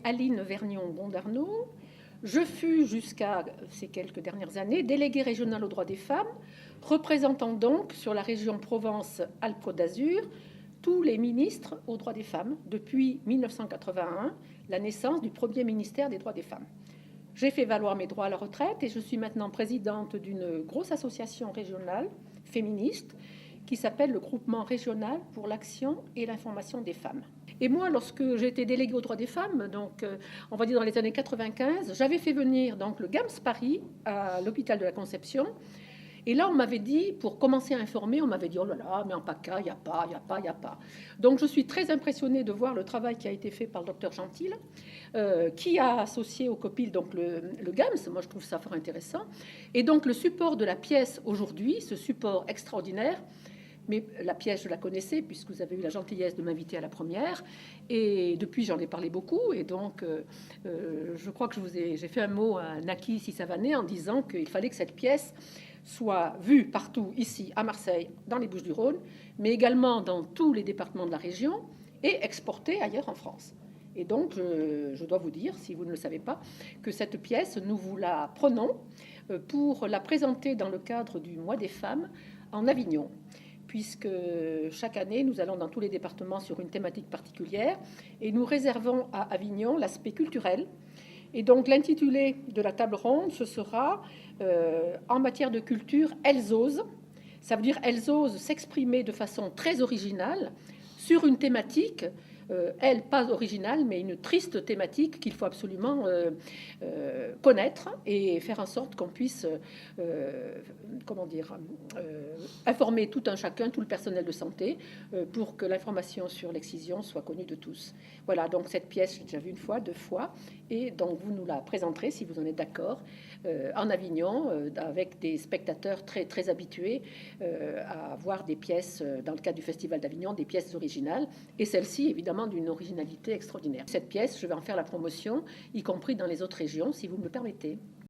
Aline Vergnon-Gondarnaud. Je fus jusqu'à ces quelques dernières années déléguée régionale aux droits des femmes, représentant donc sur la région Provence-Alpes-Côte d'Azur tous les ministres aux droits des femmes depuis 1981, la naissance du premier ministère des droits des femmes. J'ai fait valoir mes droits à la retraite et je suis maintenant présidente d'une grosse association régionale féministe qui s'appelle le Groupement régional pour l'action et l'information des femmes. Et moi, lorsque j'ai été déléguée aux droits des femmes, donc on va dire dans les années 95, j'avais fait venir donc le GAMS Paris à l'hôpital de la Conception. Et là, on m'avait dit, pour commencer à informer, on m'avait dit, oh là là, mais en PACA, il n'y a pas, il n'y a pas, il n'y a pas. Donc, je suis très impressionnée de voir le travail qui a été fait par le docteur Gentil, qui a associé au COPIL donc le GAMS. Moi, je trouve ça fort intéressant. Et donc, le support de la pièce aujourd'hui, ce support extraordinaire, mais la pièce, je la connaissais, puisque vous avez eu la gentillesse de m'inviter à la première. Et depuis, j'en ai parlé beaucoup. Et donc, je crois que j'ai fait un mot à Naki Sisavané en disant qu'il fallait que cette pièce soit vue partout, ici, à Marseille, dans les Bouches-du-Rhône, mais également dans tous les départements de la région et exportée ailleurs en France. Et donc, je dois vous dire, si vous ne le savez pas, que cette pièce, nous vous la prenons pour la présenter dans le cadre du Mois des femmes en Avignon, puisque chaque année, nous allons dans tous les départements sur une thématique particulière, et nous réservons à Avignon l'aspect culturel. Et donc, l'intitulé de la table ronde, ce sera en matière de culture, elles osent. Ça veut dire elles osent s'exprimer de façon très originale sur une thématique, elle, pas originale, mais une triste thématique qu'il faut absolument connaître et faire en sorte qu'on puisse, informer tout un chacun, tout le personnel de santé, pour que l'information sur l'excision soit connue de tous. Voilà, donc cette pièce, j'ai déjà vu une fois, deux fois, et donc vous nous la présenterez, si vous en êtes d'accord, en Avignon, avec des spectateurs très, très habitués à voir des pièces, dans le cadre du Festival d'Avignon, des pièces originales, et celle-ci, évidemment, d'une originalité extraordinaire. Cette pièce, je vais en faire la promotion, y compris dans les autres régions, si vous me le permettez.